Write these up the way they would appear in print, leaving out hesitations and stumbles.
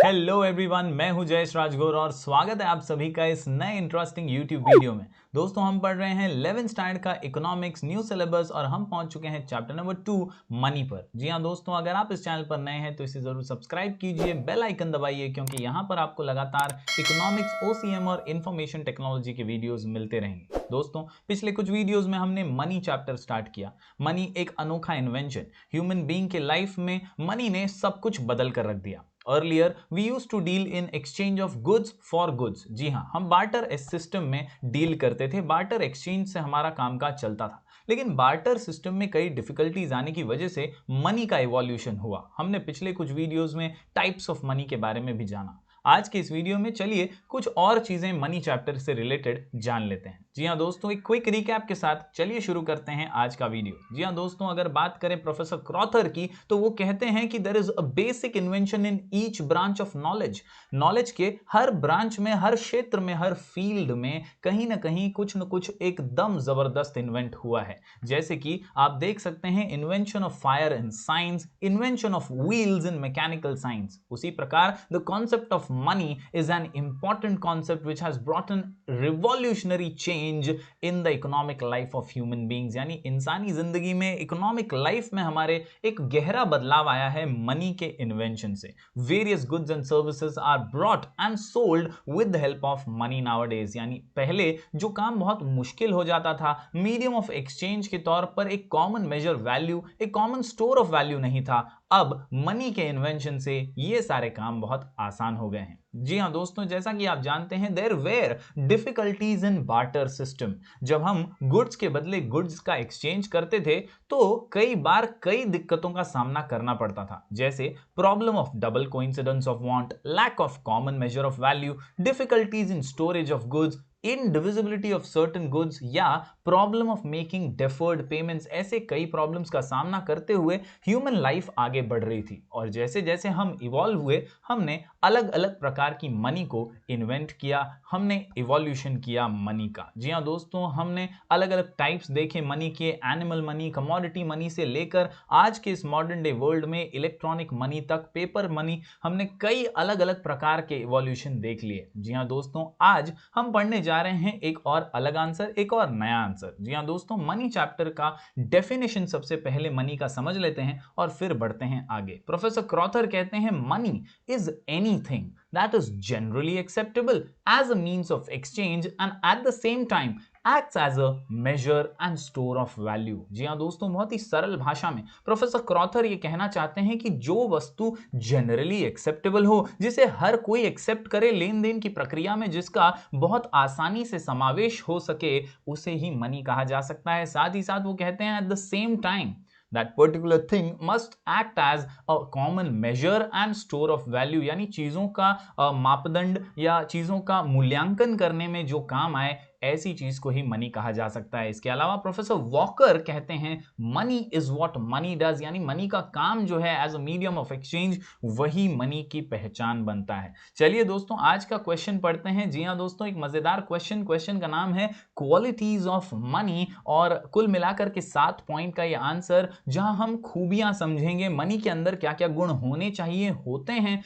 Hello everyone, मैं हूं जयेश राजगौर और स्वागत है आप सभी का इस नए इंटरेस्टिंग यूट्यूब वीडियो में। दोस्तों, हम पढ़ रहे हैं 11th स्टैंडर्ड का इकोनॉमिक्स न्यू सिलेबस और हम पहुंच चुके हैं चैप्टर नंबर 2 मनी पर। जी हां दोस्तों, अगर आप इस चैनल पर नए हैं तो इसे जरूर सब्सक्राइब कीजिए, बेल आइकन दबाइए, क्योंकि यहां पर आपको लगातार इकोनॉमिक्स, ओसीएम और इंफॉर्मेशन टेक्नोलॉजी के वीडियोज मिलते रहेंगे। दोस्तों, पिछले कुछ वीडियोज में हमने मनी चैप्टर स्टार्ट किया। मनी एक अनोखा इन्वेंशन, ह्यूमन बीइंग के लाइफ में मनी ने सब कुछ बदल कर रख दिया। Earlier, we used to deal in exchange of goods for goods। जी हाँ, हम बार्टर सिस्टम में डील करते थे। बार्टर एक्सचेंज से हमारा कामकाज चलता था। लेकिन बार्टर सिस्टम में कई डिफिकल्टीज आने की वजह से मनी का इवोल्यूशन हुआ। हमने पिछले कुछ वीडियोस में टाइप्स ऑफ मनी के बारे में भी जाना। आज के इस वीडियो में चलिए कुछ और चीजें मनी चैप्टर से रिलेटेड जान लेते हैं। जी हाँ दोस्तों, एक क्विक रिकैप के साथ चलिए शुरू करते हैं आज का वीडियो। जी हाँ दोस्तों, अगर बात करें प्रोफेसर क्रॉथर की तो वो कहते हैं कि there is a basic invention in each branch of knowledge. Knowledge के हर ब्रांच में, हर क्षेत्र में, हर फील्ड में कहीं ना कहीं कुछ न कुछ एकदम जबरदस्त इन्वेंट हुआ है। जैसे कि आप देख सकते हैं invention of fire in science, invention of wheels in mechanical science. उसी प्रकार the concept of money is an important concept which has brought an revolutionary change in the economic life of human beings। यानी इंसानी जिंदगी में, economic life में हमारे एक गहरा बदलाव आया है मनी के इन्वेंशन से। Various goods and services are brought and sold with the help of money nowadays. यानी पहले जो काम बहुत मुश्किल हो जाता था, मीडियम ऑफ एक्सचेंज के तौर पर एक कॉमन मेजर वैल्यू, एक कॉमन स्टोर ऑफ वैल्यू नहीं था, अब मनी के इन्वेंशन से ये सारे काम बहुत आसान हो गए हैं। जी हाँ दोस्तों, जैसा कि आप जानते हैं there were difficulties in barter system. जब हम गुड्स के बदले गुड्स का एक्सचेंज करते थे तो कई बार कई दिक्कतों का सामना करना पड़ता था, जैसे problem of double coincidence of want, lack of common measure of value, difficulties in storage of goods, indivisibility of certain goods या problem of making deferred payments. ऐसे कई प्रॉब्लम्स का सामना करते हुए ह्यूमन लाइफ आगे बढ़ रही थी और जैसे जैसे हम इवॉल्व हुए हमने अलग अलग प्रकार की मनी को इन्वेंट किया, हमने इवोल्यूशन किया मनी का। जी हाँ दोस्तों, हमने अलग अलग टाइप्स देखे मनी के, एनिमल मनी, कमोडिटी मनी से लेकर आज के इस मॉडर्न डे वर्ल्ड में इलेक्ट्रॉनिक मनी तक, पेपर मनी, हमने कई अलग अलग प्रकार के इवोल्यूशन देख लिए। जी हाँ दोस्तों, आज हम पढ़ने जा रहे हैं एक और अलग आंसर, एक और नया आंसर। जी हाँ दोस्तों, मनी चैप्टर का डेफिनेशन सबसे पहले मनी का समझ लेते हैं और फिर बढ़ते हैं आगे। प्रोफेसर क्रॉथर कहते हैं money is anything that is generally acceptable as a means of exchange and at the same time acts as a measure and store of value। जी हाँ दोस्तों, बहुत ही सरल भाषा में प्रोफेसर क्रॉथर ये कहना चाहते हैं कि जो वस्तु जनरली एक्सेप्टेबल हो, जिसे हर कोई एक्सेप्ट करे, लेन देन की प्रक्रिया में जिसका बहुत आसानी से समावेश हो सके, उसे ही मनी कहा जा सकता है। साथ ही साथ वो कहते हैं at the same time that particular thing must act as a common measure and store of value। यानी चीजों का मापदंड या चीजों का मूल्यांकन करने में जो काम आए, ऐसी चीज को ही मनी कहा जा सकता है। इसके अलावा प्रोफेसर वॉकर कहते हैं money is what money does. यानी मनी का काम जो है as a medium of exchange, वही मनी की पहचान बनता है। चलिए दोस्तों, आज का क्वेश्चन पढ़ते हैं। जी हाँ दोस्तों, एक मजेदार क्वेश्चन का नाम है क्वालिटीज ऑफ मनी और कुल मिलाकर के 7 पॉइंट का ये आंसर, जहां हम खूबियां समझेंगे मनी के अंदर क्या क्या गुण होने चाहिए, होते हैं।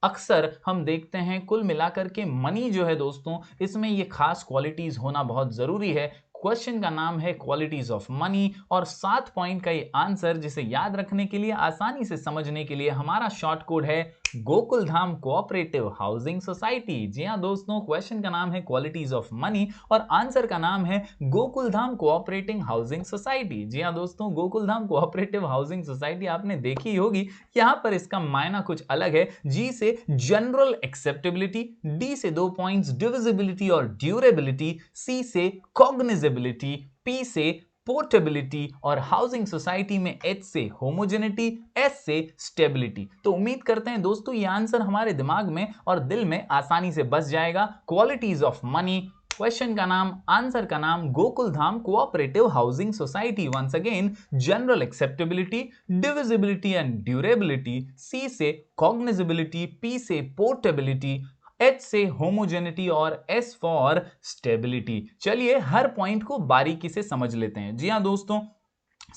अक्सर हम देखते हैं कुल मिलाकर के मनी जो है दोस्तों, इसमें ये खास क्वालिटीज होना बहुत जरूरी है। क्वेश्चन का नाम है क्वालिटीज ऑफ मनी और 7 पॉइंट का ये आंसर, जिसे याद रखने के लिए, आसानी से समझने के लिए हमारा शॉर्ट कोड है गोकुलधाम कोऑपरेटिव हाउसिंग सोसाइटी। जी हाँ दोस्तों, क्वेश्चन का नाम है क्वालिटीज ऑफ मनी और आंसर का नाम है गोकुलधाम कोऑपरेटिंग हाउसिंग सोसाइटी। जी हाँ दोस्तों, गोकुलधाम कोऑपरेटिव हाउसिंग सोसाइटी आपने देखी होगी। यहां पर इसका मायना कुछ अलग है। जी से जनरल एक्सेप्टेबिलिटी, डी से 2 पॉइंट्स डिविजिबिलिटी और ड्यूरेबिलिटी, सी से कॉग्निजिबिलिटी, पी से पोर्टेबिलिटी और हाउसिंग सोसाइटी में एच से होमोजेनिटी, एस से स्टेबिलिटी। तो उम्मीद करते हैं दोस्तों ये आंसर हमारे दिमाग में और दिल में आसानी से बस जाएगा। क्वालिटीज ऑफ मनी, क्वेश्चन का नाम, आंसर का नाम Gokuldham cooperative housing society. Once again, general acceptability, divisibility and durability, C से कॉग्निजिबिलिटी, पी से पोर्टेबिलिटी, एच से होमोजेनिटी और एस फॉर स्टेबिलिटी। चलिए हर पॉइंट को बारीकी से समझ लेते हैं। जी हां दोस्तों,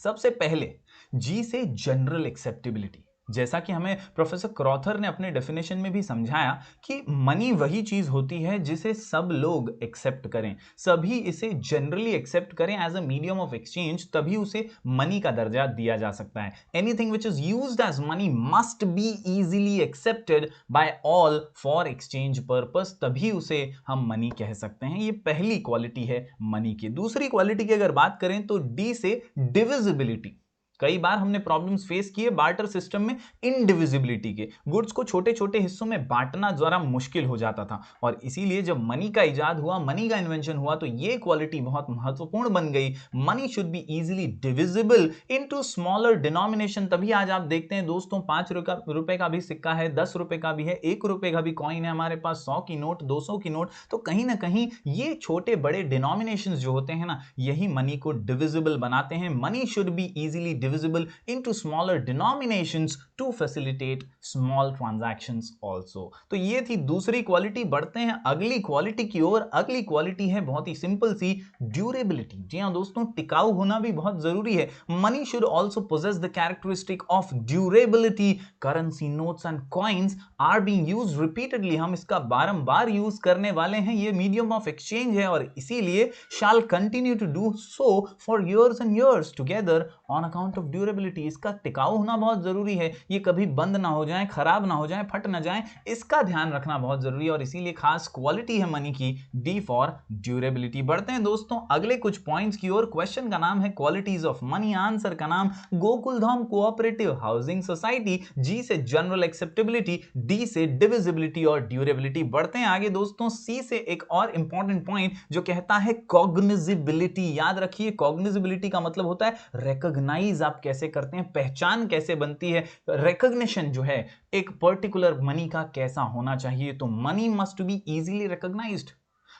सबसे पहले जी से जनरल एक्सेप्टेबिलिटी। जैसा कि हमें प्रोफेसर क्रॉथर ने अपने डेफिनेशन में भी समझाया कि मनी वही चीज होती है जिसे सब लोग एक्सेप्ट करें, सभी इसे जनरली एक्सेप्ट करें as a medium of exchange, तभी उसे मनी का दर्जा दिया जा सकता है। Anything which is used as money must be easily accepted by all for exchange purpose, तभी उसे हम मनी कह सकते हैं। ये पहली क्वालिटी है मनी की। दूसरी क्वालिटी की अगर बात करें तो डी से डिविजिबिलिटी। कई बार हमने प्रॉब्लम्स फेस किए बार्टर सिस्टम में इनडिविजिबिलिटी के। गुड्स को छोटे छोटे हिस्सों में बांटना जरा मुश्किल हो जाता था, और इसीलिए जब मनी का इजाद हुआ, मनी का इन्वेंशन हुआ, तो ये क्वालिटी बहुत महत्वपूर्ण बन गई। Money should be easily divisible into smaller denomination. तभी आज आप देखते हैं दोस्तों 5 रुपए का भी सिक्का है, 10 रुपए का भी है, 1 रुपए का भी कॉइन है हमारे पास, 100 की नोट, 200 की नोट। तो कहीं ना कहीं ये छोटे बड़े डिनोमिनेशंस जो होते हैं ना, यही मनी को डिविजिबल बनाते हैं। Money should be easily divisible into smaller denominations to facilitate small transactions also। तो ये थी दूसरी क्वालिटी। बढ़ते हैं अगली क्वालिटी की ओर। अगली क्वालिटी है बहुत ही सिंपल सी, ड्यूरेबिलिटी। जी हाँ दोस्तों, टिकाऊ होना भी बहुत जरूरी है। Money should also possess the characteristic of durability। Currency notes and coins are being used repeatedly. हम इसका बारंबार यूज करने वाले हैं, ये मीडियम ऑफ एक्सचेंज है, और इसीलिए shall continue to do so for years and years together on account of durability. इसका टिकाऊ होना बहुत जरूरी है, ये कभी बंद ना हो जाए, खराब ना हो जाए, फट ना जाए, इसका ध्यान रखना बहुत जरूरी है, और इसीलिए खास क्वालिटी है मनी की, डी फॉर ड्यूरेबिलिटी। बढ़ते हैं दोस्तों अगले कुछ पॉइंट्स की ओर। क्वेश्चन का नाम है क्वालिटीज ऑफ मनी, आंसर का नाम गोकुलधाम कोऑपरेटिव हाउसिंग सोसाइटी। जी से जनरल एक्सेप्टेबिलिटी, डी से डिविजिबिलिटी और ड्यूरेबिलिटी। बढ़ते हैं आगे दोस्तों, सी से एक और इंपॉर्टेंट पॉइंट जो कहता है कॉग्निजिबिलिटी। याद रखिए, कॉग्निजिबिलिटी का मतलब होता है रिकॉग्नाइज आप कैसे करते हैं, पहचान कैसे बनती है। रिकॉग्निशन जो है एक पर्टिकुलर मनी का कैसा होना चाहिए, तो money must be easily recognised.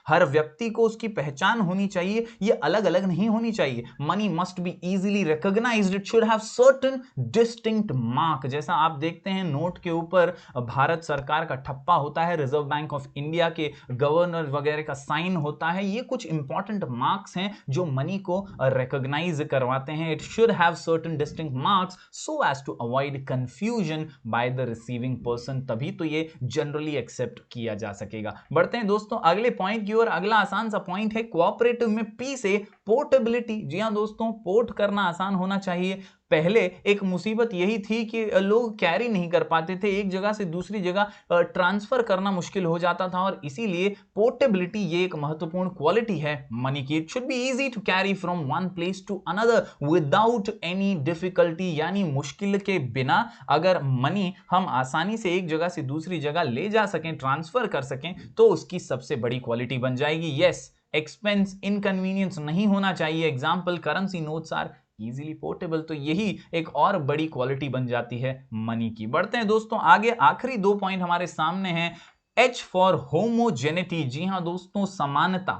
हर व्यक्ति को उसकी पहचान होनी चाहिए, ये अलग अलग नहीं होनी चाहिए। Money must be easily recognised, it should have certain distinct mark. जैसा आप देखते हैं नोट के ऊपर भारत सरकार का ठप्पा होता है, रिजर्व बैंक ऑफ इंडिया के गवर्नर वगैरह का साइन होता है, ये कुछ इंपॉर्टेंट मार्क्स हैं जो मनी को रिकॉग्नाइज करवाते हैं। It should have certain distinct marks so as to avoid confusion by the receiving person, तभी तो ये जनरली एक्सेप्ट किया जा सकेगा। बढ़ते हैं दोस्तों अगले पॉइंट और अगला आसान सा पॉइंट है कोऑपरेटिव में पी से पोर्टेबिलिटी। जी हां दोस्तों, पोर्ट करना आसान होना चाहिए। पहले एक मुसीबत यही थी कि लोग कैरी नहीं कर पाते थे, एक जगह से दूसरी जगह ट्रांसफर करना मुश्किल हो जाता था, और इसीलिए पोर्टेबिलिटी ये एक महत्वपूर्ण क्वालिटी है मनी की। It should be easy to carry from one place to another without any difficulty, यानी मुश्किल के बिना अगर मनी हम आसानी से एक जगह से दूसरी जगह ले जा सकें, ट्रांसफर कर सकें, तो उसकी सबसे बड़ी क्वालिटी बन जाएगी। यस, एक्सपेंस इनकन्वीनियंस नहीं होना चाहिए। Example, currency notes are easily portable, तो यही एक और बड़ी क्वालिटी बन जाती है मनी की। बढ़ते हैं दोस्तों आगे, आखिरी 2 पॉइंट हमारे सामने हैं। H for homogeneity. जी हां दोस्तों, समानता,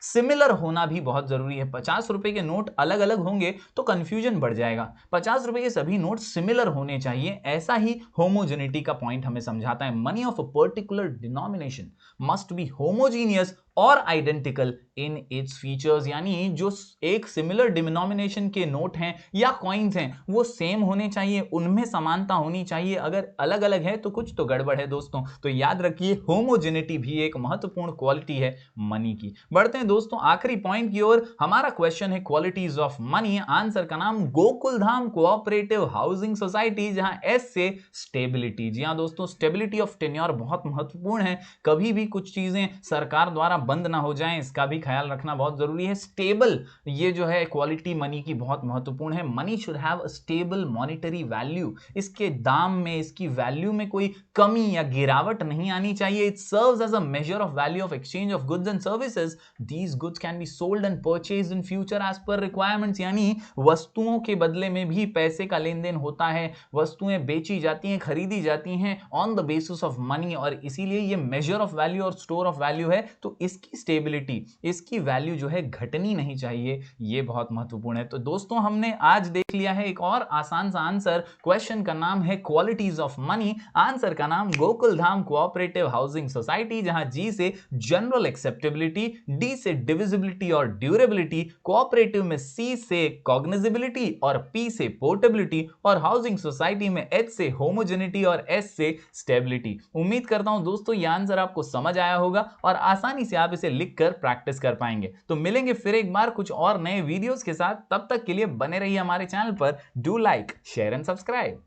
सिमिलर होना भी बहुत जरूरी है। 50 रुपए के नोट अलग अलग होंगे तो कंफ्यूजन बढ़ जाएगा, 50 रुपए के सभी नोट सिमिलर होने चाहिए। ऐसा ही होमोजेनिटी का पॉइंट हमें समझाता है। Money of a particular denomination must be homogeneous और आइडेंटिकल इन इट्स फीचर्स, यानी जो एक सिमिलर डिनोमिनेशन के नोट हैं या कॉइन्स हैं वो सेम होने चाहिए, उनमें समानता होनी चाहिए। अगर अलग अलग है तो कुछ तो गड़बड़ है दोस्तों। तो याद रखिए, होमोजेनिटी भी एक महत्वपूर्ण क्वालिटी है मनी की। बढ़ते हैं दोस्तों आखिरी पॉइंट की ओर। हमारा क्वेश्चन है क्वालिटीज ऑफ मनी, आंसर का नाम गोकुलधाम कोऑपरेटिव हाउसिंग सोसाइटी, जहां एस से स्टेबिलिटी। जी हां दोस्तों, स्टेबिलिटी ऑफ टेन्योर बहुत महत्वपूर्ण है। कभी भी कुछ चीजें सरकार द्वारा बंद ना हो जाएं, इसका भी ख्याल रखना बहुत जरूरी है। स्टेबल, ये जो है क्वालिटी मनी की बहुत महत्वपूर्ण है। Money should have a stable monetary value, इसके दाम में, इसकी वैल्यू में कोई कमी या गिरावट नहीं आनी चाहिए। It serves as a measure of value of exchange of goods and services. These goods can be sold and purchased in future as per requirements, यानी वस्तुओं के बदले में भी पैसे का लेन देन होता है, वस्तुएं बेची जाती हैं, खरीदी जाती हैं on the basis of money, और इसीलिए ये मेजर ऑफ वैल्यू और स्टोर ऑफ वैल्यू है। तो इसकी स्टेबिलिटी, इसकी वैल्यू जो है घटनी नहीं चाहिए, ये बहुत महत्वपूर्ण है। तो दोस्तों हमने आज देख लिया है एक और आसान सा आंसर। क्वेश्चन का नाम है क्वालिटीज ऑफ मनी, आंसर का नाम Gokul Dham cooperative housing society, जहां जी से जनरल एक्सेप्टेबिलिटी, डी से डिविजिबिलिटी और ड्यूरेबिलिटी, कोऑपरेटिव में सी से कॉग्निजिबिलिटी और पी से पोर्टेबिलिटी, और हाउसिंग सोसाइटी में एच से होमोजेनिटी और एस से स्टेबिलिटी। उम्मीद करता हूं दोस्तों ये आंसर आपको समझ आया होगा और आसानी से आप इसे लिखकर प्रैक्टिस कर पाएंगे। तो मिलेंगे फिर एक बार कुछ और नए वीडियोस के साथ, तब तक के लिए बने रहिए हमारे चैनल पर। Do like, share and subscribe.